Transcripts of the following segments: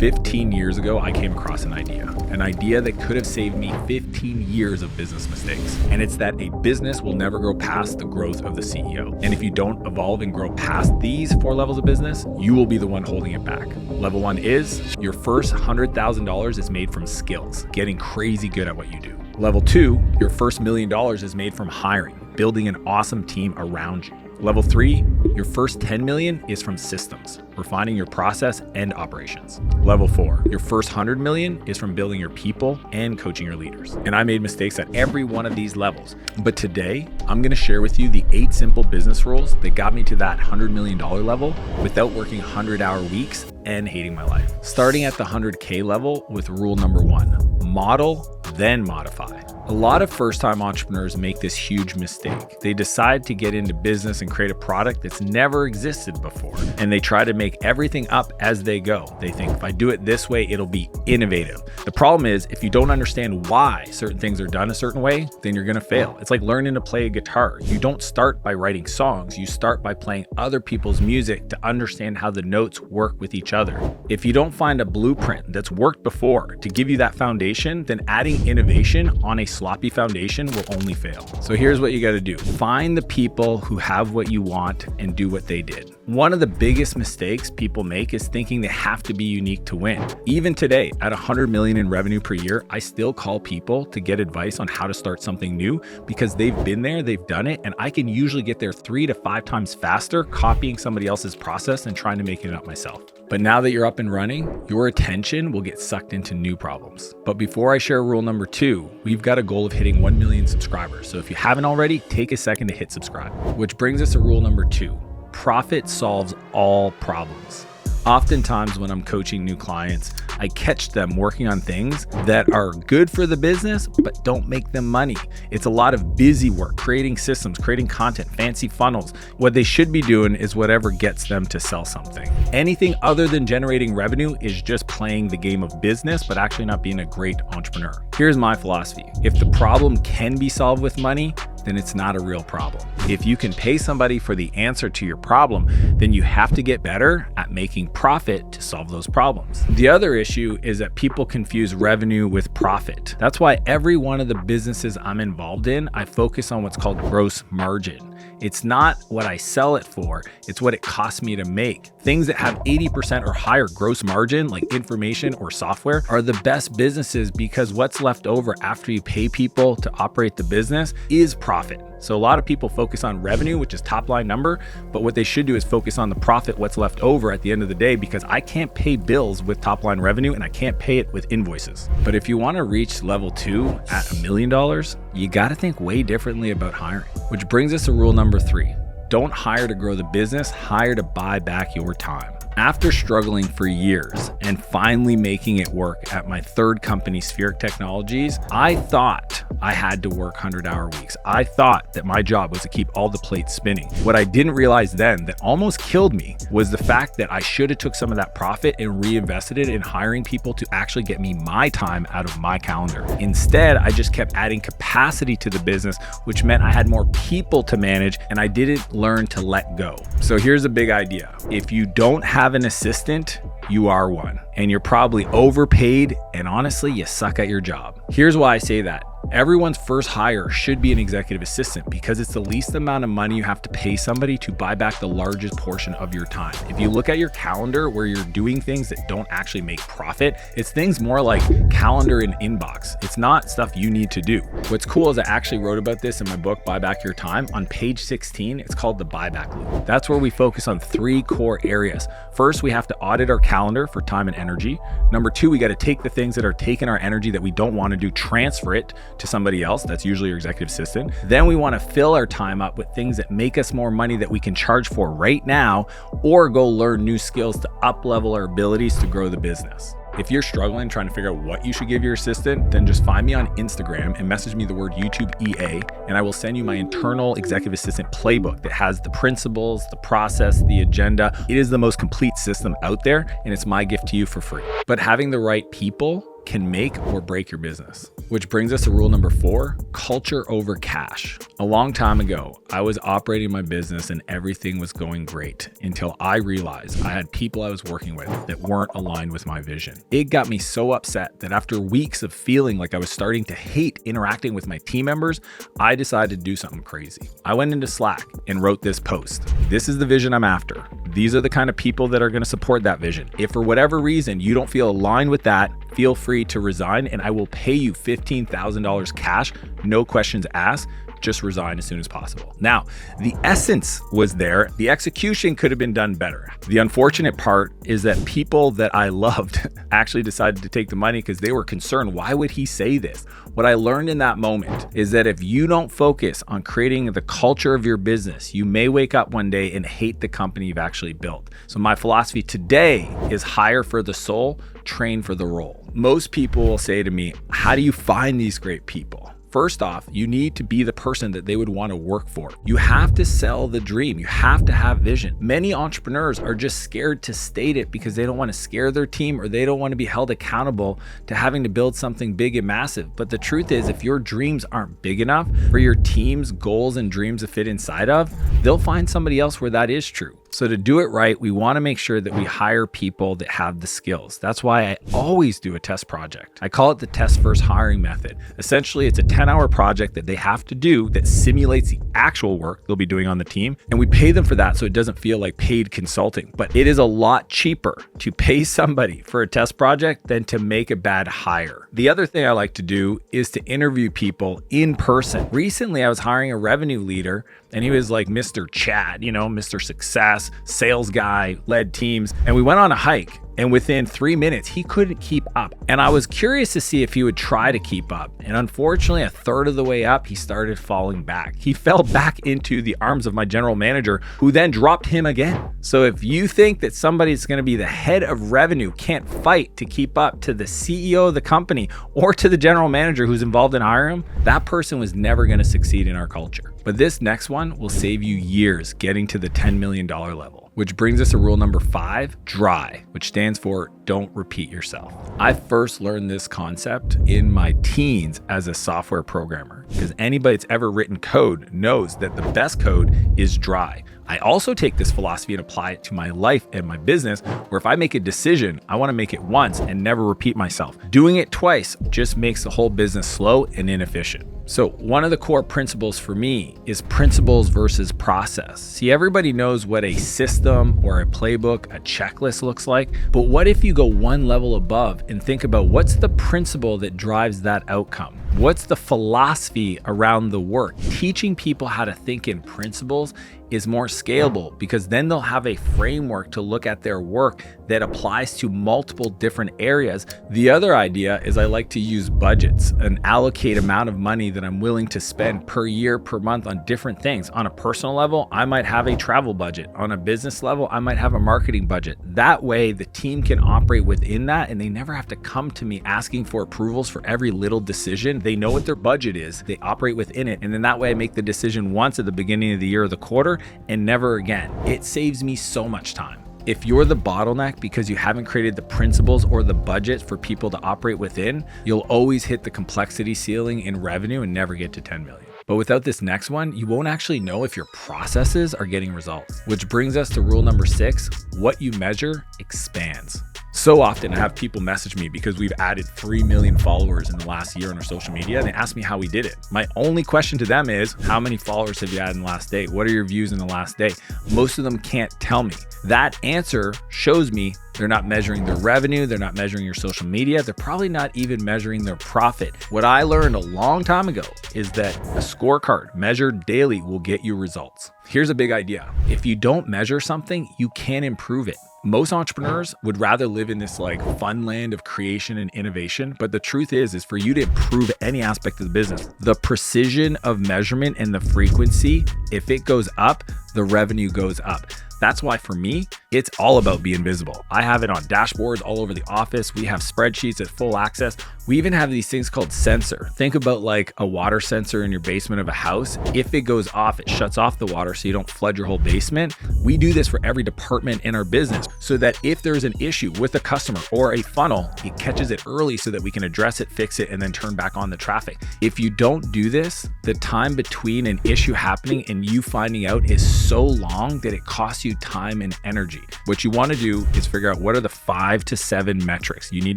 15 years ago, I came across an idea that could have saved me 15 years of business mistakes. And it's that a business will never grow past the growth of the CEO. And if you don't evolve and grow past these 4 levels of business, you will be the one holding it back. Level 1 is your first $100,000 is made from skills, getting crazy good at what you do. Level 2, your first $1 million is made from hiring, building an awesome team around you. Level 3, your first 10 million is from systems, refining your process and operations. Level 4, your first 100 million is from building your people and coaching your leaders. And I made mistakes at every one of these levels. But today, I'm gonna share with you the 8 simple business rules that got me to that $100 million level without working 100-hour weeks and hating my life. Starting at the 100K level with rule number 1, model, then modify. A lot of first-time entrepreneurs make this huge mistake. They decide to get into business and create a product that's never existed before, and they try to make everything up as they go. They think, if I do it this way, it'll be innovative. The problem is, if you don't understand why certain things are done a certain way, then you're gonna fail. It's like learning to play a guitar. You don't start by writing songs. You start by playing other people's music to understand how the notes work with each other. If you don't find a blueprint that's worked before to give you that foundation, then adding innovation on a sloppy foundation will only fail. So here's what you got to do. Find the people who have what you want and do what they did. One of the biggest mistakes people make is thinking they have to be unique to win. Even today, at 100 million in revenue per year, I still call people to get advice on how to start something new because they've been there, they've done it, and I can usually get there 3 to 5 times faster copying somebody else's process and trying to make it up myself. But now that you're up and running, your attention will get sucked into new problems. But before I share rule number 2, we've got a goal of hitting 1 million subscribers. So if you haven't already, take a second to hit subscribe. Which brings us to rule number 2. Profit solves all problems. Oftentimes when I'm coaching new clients, I catch them working on things that are good for the business, but don't make them money. It's a lot of busy work, creating systems, creating content, fancy funnels. What they should be doing is whatever gets them to sell something. Anything other than generating revenue is just playing the game of business, but actually not being a great entrepreneur. Here's my philosophy. If the problem can be solved with money, then it's not a real problem. If you can pay somebody for the answer to your problem, then you have to get better at making profit to solve those problems. The other issue is that people confuse revenue with profit. That's why every one of the businesses I'm involved in, I focus on what's called gross margin. It's not what I sell it for, it's what it costs me to make. Things that have 80% or higher gross margin, like information or software, are the best businesses because what's left over after you pay people to operate the business is profit. So a lot of people focus on revenue, which is top line number, but what they should do is focus on the profit, what's left over at the end of the day, because I can't pay bills with top line revenue and I can't pay it with invoices. But if you want to reach level 2 at $1 million, you got to think way differently about hiring. Which brings us to rule number 3. Don't hire to grow the business, hire to buy back your time. After struggling for years and finally making it work at my 3rd company, Spheric Technologies, I thought I had to work 100-hour weeks. I thought that my job was to keep all the plates spinning. What I didn't realize then that almost killed me was the fact that I should have took some of that profit and reinvested it in hiring people to actually get me my time out of my calendar. Instead, I just kept adding capacity to the business, which meant I had more people to manage and I didn't learn to let go. So here's a big idea. If you don't have an assistant, you are one, and you're probably overpaid, and honestly, you suck at your job. Here's why I say that. Everyone's first hire should be an executive assistant because it's the least amount of money you have to pay somebody to buy back the largest portion of your time. If you look at your calendar where you're doing things that don't actually make profit, it's things more like calendar and inbox. It's not stuff you need to do. What's cool is I actually wrote about this in my book, Buy Back Your Time. On page 16, it's called the buyback loop. That's where we focus on 3 core areas. First, we have to audit our calendar for time and energy. Number 2, we got to take the things that are taking our energy that we don't want to do, transfer it to somebody else. That's usually your executive assistant. Then we want to fill our time up with things that make us more money that we can charge for right now, or go learn new skills to up level our abilities to grow the business. If you're struggling trying to figure out what you should give your assistant, then just find me on Instagram and message me the word YouTube EA, and I will send you my internal executive assistant playbook that has the principles, the process, the agenda. It is the most complete system out there, and it's my gift to you for free. But having the right people can make or break your business. Which brings us to rule number 4, culture over cash. A long time ago, I was operating my business and everything was going great until I realized I had people I was working with that weren't aligned with my vision. It got me so upset that after weeks of feeling like I was starting to hate interacting with my team members, I decided to do something crazy. I went into Slack and wrote this post. This is the vision I'm after. These are the kind of people that are going to support that vision. If for whatever reason you don't feel aligned with that, feel free to resign and I will pay you $15,000 cash, no questions asked. Just resign as soon as possible. Now, the essence was there. The execution could have been done better. The unfortunate part is that people that I loved actually decided to take the money because they were concerned. Why would he say this? What I learned in that moment is that if you don't focus on creating the culture of your business, you may wake up one day and hate the company you've actually built. So my philosophy today is hire for the soul, train for the role. Most people will say to me, how do you find these great people? First off, you need to be the person that they would want to work for. You have to sell the dream. You have to have vision. Many entrepreneurs are just scared to state it because they don't want to scare their team or they don't want to be held accountable to having to build something big and massive. But the truth is, if your dreams aren't big enough for your team's goals and dreams to fit inside of, they'll find somebody else where that is true. So to do it right, we want to make sure that we hire people that have the skills. That's why I always do a test project. I call it the test first hiring method. Essentially, it's a 10-hour project that they have to do that simulates the actual work they'll be doing on the team. And we pay them for that so it doesn't feel like paid consulting. But it is a lot cheaper to pay somebody for a test project than to make a bad hire. The other thing I like to do is to interview people in person. Recently, I was hiring a revenue leader and he was like Mr. Chad, Mr. Success, sales guy, led teams. And we went on a hike. And within 3 minutes, he couldn't keep up. And I was curious to see if he would try to keep up. And unfortunately, a third of the way up, he started falling back. He fell back into the arms of my general manager, who then dropped him again. So if you think that somebody that's going to be the head of revenue can't fight to keep up to the CEO of the company or to the general manager who's involved in hiring him, that person was never going to succeed in our culture. But this next one will save you years getting to the $10 million level. Which brings us to rule number 5, DRY, which stands for don't repeat yourself. I first learned this concept in my teens as a software programmer, because anybody that's ever written code knows that the best code is dry. I also take this philosophy and apply it to my life and my business, where if I make a decision, I want to make it once and never repeat myself. Doing it twice just makes the whole business slow and inefficient. So one of the core principles for me is principles versus process. See, everybody knows what a system or a playbook, a checklist looks like, but what if you go one level above and think about what's the principle that drives that outcome? What's the philosophy around the work? Teaching people how to think in principles is more scalable because then they'll have a framework to look at their work that applies to multiple different areas. The other idea is I like to use budgets and allocate amount of money that I'm willing to spend per year, per month on different things. On a personal level, I might have a travel budget. On a business level, I might have a marketing budget. That way the team can operate within that and they never have to come to me asking for approvals for every little decision. They know what their budget is, they operate within it, and then that way I make the decision once at the beginning of the year or the quarter and never again. It saves me so much time. If you're the bottleneck because you haven't created the principles or the budget for people to operate within, you'll always hit the complexity ceiling in revenue and never get to 10 million. But without this next one, you won't actually know if your processes are getting results. Which brings us to rule number 6, what you measure expands. So often I have people message me because we've added 3 million followers in the last year on our social media, and they ask me how we did it. My only question to them is, how many followers have you had in the last day? What are your views in the last day? Most of them can't tell me. That answer shows me they're not measuring their revenue. They're not measuring your social media. They're probably not even measuring their profit. What I learned a long time ago is that a scorecard measured daily will get you results. Here's a big idea. If you don't measure something, you can improve it. Most entrepreneurs would rather live in this fun land of creation and innovation. But the truth is for you to improve any aspect of the business, the precision of measurement and the frequency, if it goes up, the revenue goes up. That's why for me, it's all about being visible. I have it on dashboards all over the office. We have spreadsheets at full access. We even have these things called sensor. Think about like a water sensor in your basement of a house. If it goes off, it shuts off the water so you don't flood your whole basement. We do this for every department in our business so that if there's an issue with a customer or a funnel, it catches it early so that we can address it, fix it, and then turn back on the traffic. If you don't do this, the time between an issue happening and you finding out is so long that it costs you time and energy. What you want to do is figure out what are the 5 to 7 metrics you need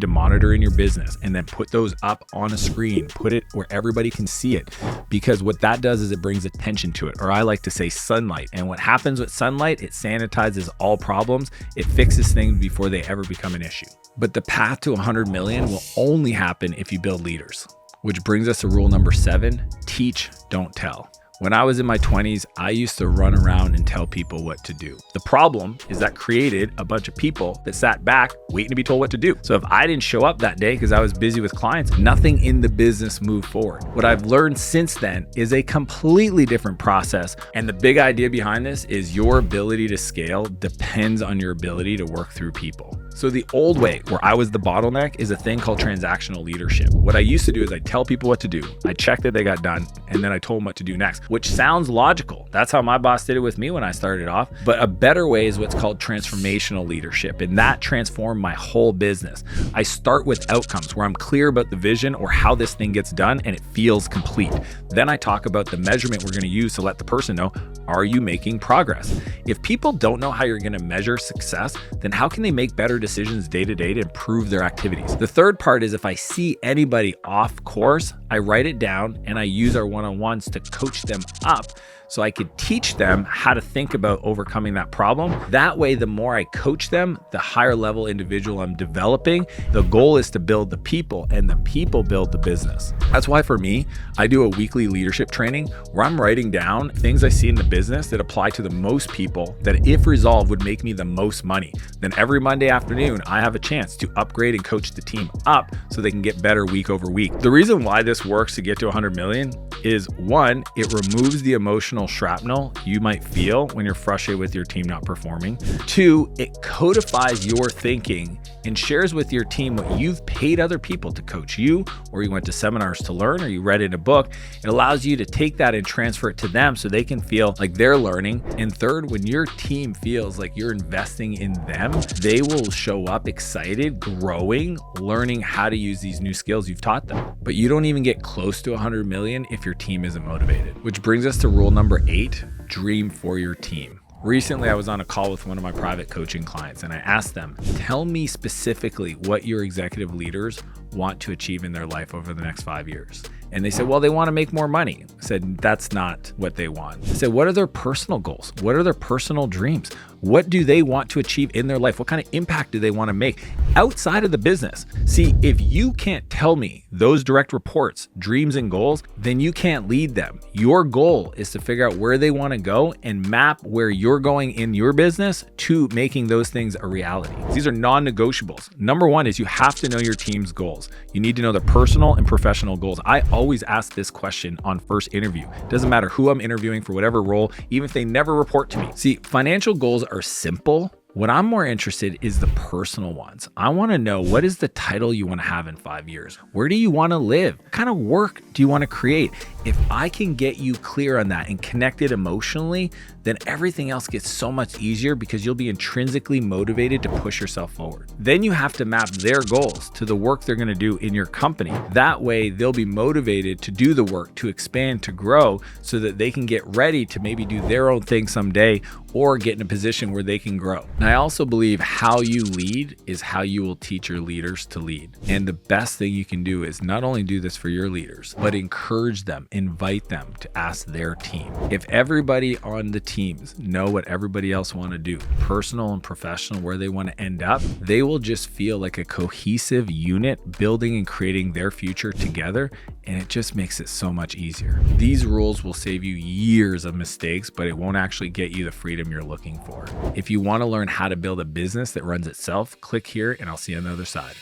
to monitor in your business and then put those up on a screen, put it where everybody can see it, because what that does is it brings attention to it, or I like to say sunlight. And what happens with sunlight, it sanitizes all problems. It fixes things before they ever become an issue. But the path to 100 million will only happen if you build leaders, which brings us to rule number 7, teach, don't tell. When I was in my 20s, I used to run around and tell people what to do. The problem is that created a bunch of people that sat back waiting to be told what to do. So if I didn't show up that day because I was busy with clients, nothing in the business moved forward. What I've learned since then is a completely different process. And the big idea behind this is your ability to scale depends on your ability to work through people. So the old way, where I was the bottleneck, is a thing called transactional leadership. What I used to do is I tell people what to do, I check that they got done, and then I told them what to do next, which sounds logical. That's how my boss did it with me when I started off. But a better way is what's called transformational leadership, and that transformed my whole business. I start with outcomes where I'm clear about the vision or how this thing gets done and it feels complete. Then I talk about the measurement we're going to use to let the person know, are you making progress? If people don't know how you're going to measure success, then how can they make better decisions day to day to improve their activities? The third part is if I see anybody off course, I write it down and I use our one-on-ones to coach them up so I could teach them how to think about overcoming that problem. That way, the more I coach them, the higher level individual I'm developing. The goal is to build the people, and the people build the business. That's why for me, I do a weekly leadership training where I'm writing down things I see in the business that apply to the most people that if resolved would make me the most money. Then every Monday afternoon, I have a chance to upgrade and coach the team up so they can get better week over week. The reason why this works to get to 100 million is 1, it removes the emotional shrapnel you might feel when you're frustrated with your team not performing. 2, it codifies your thinking and shares with your team what you've paid other people to coach you, or you went to seminars to learn, or you read in a book. It allows you to take that and transfer it to them so they can feel like they're learning. And 3rd, when your team feels like you're investing in them, they will show up excited, growing, learning how to use these new skills you've taught them. But you don't even get close to 100 million if your team isn't motivated. Which brings us to rule number 8, dream for your team. Recently, I was on a call with one of my private coaching clients and I asked them, tell me specifically what your executive leaders want to achieve in their life over the next 5 years. And they said, well, they want to make more money. I said, that's not what they want. I said, what are their personal goals? What are their personal dreams? What do they want to achieve in their life? What kind of impact do they want to make outside of the business? See, if you can't tell me those direct reports, dreams and goals, then you can't lead them. Your goal is to figure out where they want to go and map where you're going in your business to making those things a reality. These are non-negotiables. Number 1 is you have to know your team's goals. You need to know the personal and professional goals. I always ask this question on first interview. Doesn't matter who I'm interviewing for whatever role, even if they never report to me. See, financial goals are simple. What I'm more interested is the personal ones. I want to know, what is the title you want to have in 5 years? Where do you want to live? What kind of work do you want to create? If I can get you clear on that and connected emotionally, then everything else gets so much easier because you'll be intrinsically motivated to push yourself forward. Then you have to map their goals to the work they're going to do in your company. That way they'll be motivated to do the work, to expand, to grow, so that they can get ready to maybe do their own thing someday or get in a position where they can grow. And I also believe how you lead is how you will teach your leaders to lead. And the best thing you can do is not only do this for your leaders, but encourage them, invite them to ask their team. If everybody on the teams know what everybody else want to do, personal and professional, where they want to end up, they will just feel like a cohesive unit building and creating their future together. And it just makes it so much easier. These rules will save you years of mistakes, but it won't actually get you the freedom you're looking for. If you want to learn how to build a business that runs itself, click here and I'll see you on the other side.